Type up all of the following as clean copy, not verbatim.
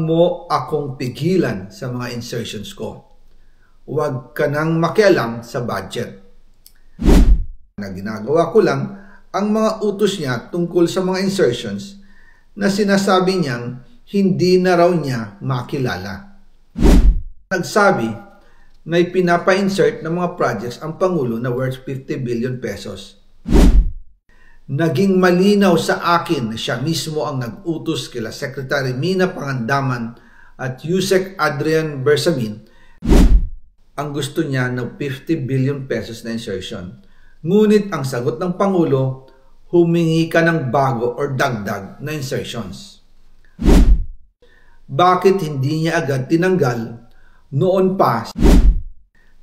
mo akong pigilan sa mga insertions ko. Huwag ka nang makialam sa budget. Na ginagawa ko lang ang mga utos niya tungkol sa mga insertions na sinasabi niyang hindi na raw niya makilala. Nagsabi na pinapa-insert ng mga projects ang Pangulo na worth 50 billion pesos. Naging malinaw sa akin na siya mismo ang nag-utos kila Secretary Mina Pangandaman at Yusek Adrian Bersamin ang gusto niya ng 50 billion pesos na insertion. Ngunit ang sagot ng Pangulo, humingi ka ng bago or dagdag na insertions. Bakit hindi niya agad tinanggal noon pa?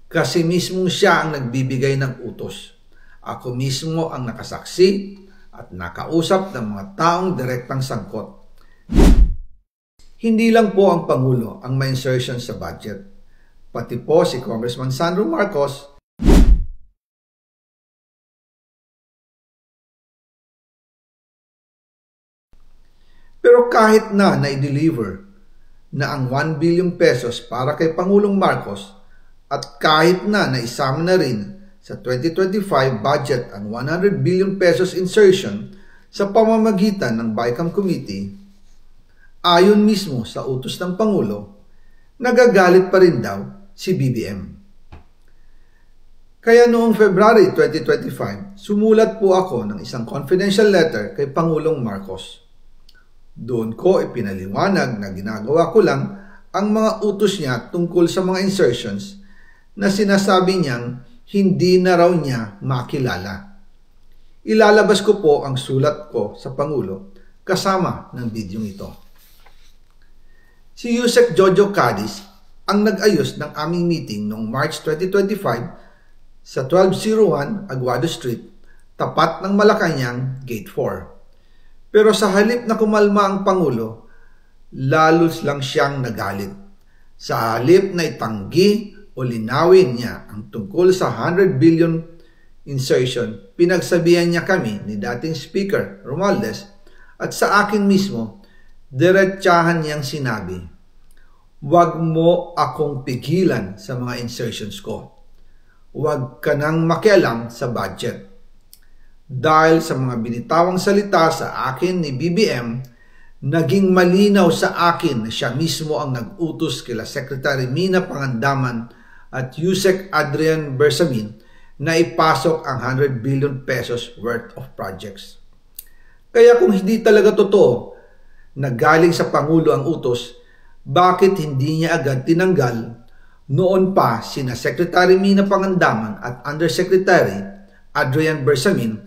Kasi mismong siya ang nagbibigay ng utos. Ako mismo ang nakasaksi at nakausap ng mga taong direktang sangkot. Hindi lang po ang Pangulo ang may insertion sa budget. Pati po si Congressman Sandro Marcos, pero kahit na i-deliver na ang 1 billion pesos para kay Pangulong Marcos at kahit na naisama na rin sa 2025 budget ang 100 billion pesos insertion sa pamamagitan ng BICAM Committee, ayon mismo sa utos ng Pangulo, nagagalit pa rin daw si BBM. Kaya noong February 2025, sumulat po ako ng isang confidential letter kay Pangulong Marcos. Doon ko ipinaliwanag na ginagawa ko lang ang mga utos niya tungkol sa mga insertions na sinasabi niyang hindi na raw niya makilala. Ilalabas ko po ang sulat ko sa Pangulo kasama ng video ito. Si Yusek Jojo Cadiz ang nag-ayos ng aming meeting noong March 2025 sa 1201 Aguado Street, tapat ng Malacanang Gate 4. Pero sa halip na kumalma ang Pangulo, lalos lang siyang nagalit. Sa halip na itanggi o linawin niya ang tungkol sa 100 billion insertion, pinagsabihan niya kami ni dating Speaker Romualdez at sa akin mismo, diretsahan niyang sinabi, "Huwag mo akong pigilan sa mga insertions ko. Huwag ka nang makialam sa budget." Dahil sa mga binitawang salita sa akin ni BBM, naging malinaw sa akin na siya mismo ang nag-utos kila Secretary Mina Pangandaman at Yusek Adrian Bersamin na ipasok ang 100 billion pesos worth of projects. Kaya kung hindi talaga totoo na galing sa Pangulo ang utos, bakit hindi niya agad tinanggal noon pa sina Secretary Mina Pangandaman at Undersecretary Adrian Bersamin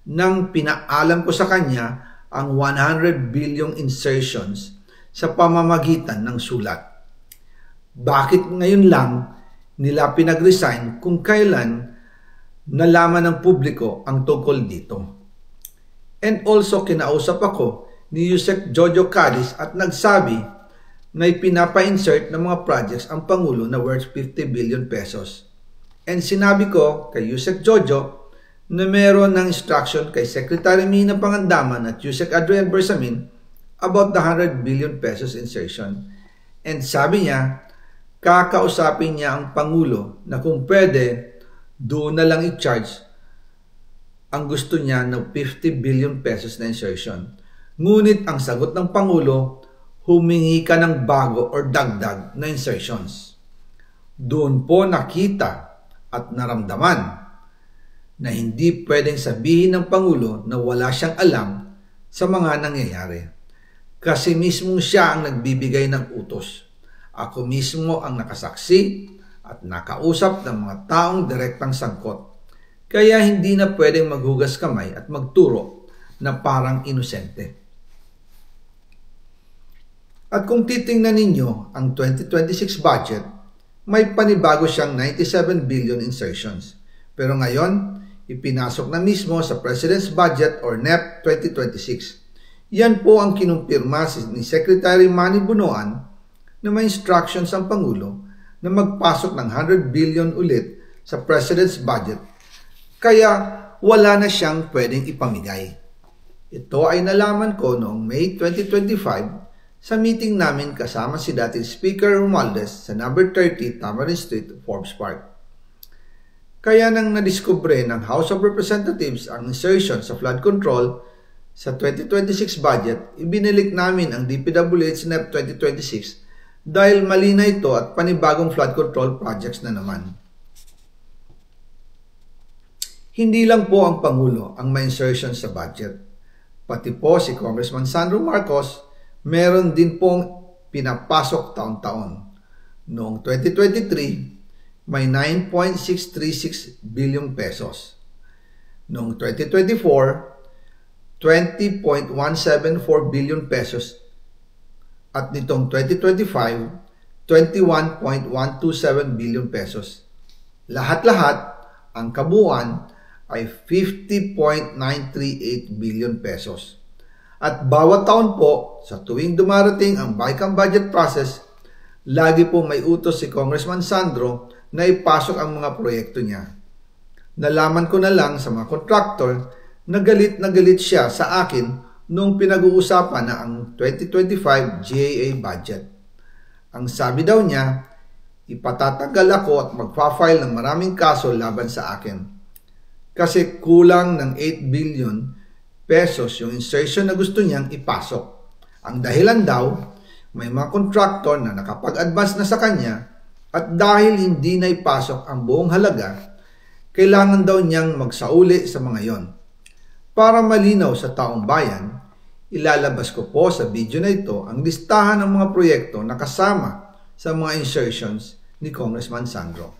nang pinaalam ko sa kanya ang 100 billion insertions sa pamamagitan ng sulat? Bakit ngayon lang nila pinag-resign kung kailan nalaman ng publiko ang tungkol dito? And also kinausap ako ni Yusek Jojo Cadiz at nagsabi na pinapa-insert ng mga projects ang Pangulo na worth 50 billion pesos. And sinabi ko kay Yusek Jojo na meron ng instruction kay Secretary Mina Pangandaman at Yusek Adrian Bersamin about the 100 billion pesos insertion. And sabi niya, kakausapin niya ang Pangulo na kung pwede, doon na lang i-charge ang gusto niya ng 50 billion pesos na insertion. Ngunit ang sagot ng Pangulo, humingi ka ng bago or dagdag na insertions. Doon po nakita at naramdaman na hindi pwedeng sabihin ng Pangulo na wala siyang alam sa mga nangyayari. Kasi mismong siya ang nagbibigay ng utos. Ako mismo ang nakasaksi at nakausap ng mga taong direktang sangkot. Kaya hindi na pwedeng maghugas kamay at magturo na parang inosente. At kung titingnan ninyo ang 2026 budget, may panibago siyang 97 billion insertions. Pero ngayon, ipinasok na mismo sa President's Budget or NEP 2026. Yan po ang kinumpirma ni Secretary Manny Bunoan na may instructions ang Pangulo na magpasok ng 100 billion ulit sa President's Budget. Kaya wala na siyang pwedeng ipamigay. Ito ay nalaman ko noong May 2025 sa meeting namin kasama si dating Speaker Romualdez sa number 30 Tamarind Street, Forbes Park. Kaya nang nadiskubre ng House of Representatives ang insertion sa flood control sa 2026 budget, ibinilik namin ang DPWH NEP 2026 dahil mali na ito at panibagong flood control projects na naman. Hindi lang po ang Pangulo ang may insertion sa budget. Pati po si Congressman Sandro Marcos, meron din pong pinapasok taon-taon. Noong 2023, may 9.636 billion pesos. Noong 2024, 20.174 billion pesos. At nitong 2025, 21.127 billion pesos. Lahat-lahat, ang kabuuan ay 50.938 billion pesos. At bawat taon po, sa tuwing dumarating ang BICAM budget process, lagi po may utos si Congressman Sandro na ipasok ang mga proyekto niya. Nalaman ko na lang sa mga contractor na galit siya sa akin noong pinag-uusapan na ang 2025 GAA budget. Ang sabi daw niya, ipatatanggal ako at magpa-file ng maraming kaso laban sa akin. Kasi kulang ng 8 billion pesos yung insertion na gusto niyang ipasok. Ang dahilan daw, may mga contractor na nakapag-advance na sa kanya at dahil hindi na ipasok ang buong halaga, kailangan daw niyang magsauli sa mga yon. Para malinaw sa taong bayan, ilalabas ko po sa video na ito ang listahan ng mga proyekto na kasama sa mga insertions ni Congressman Sandro.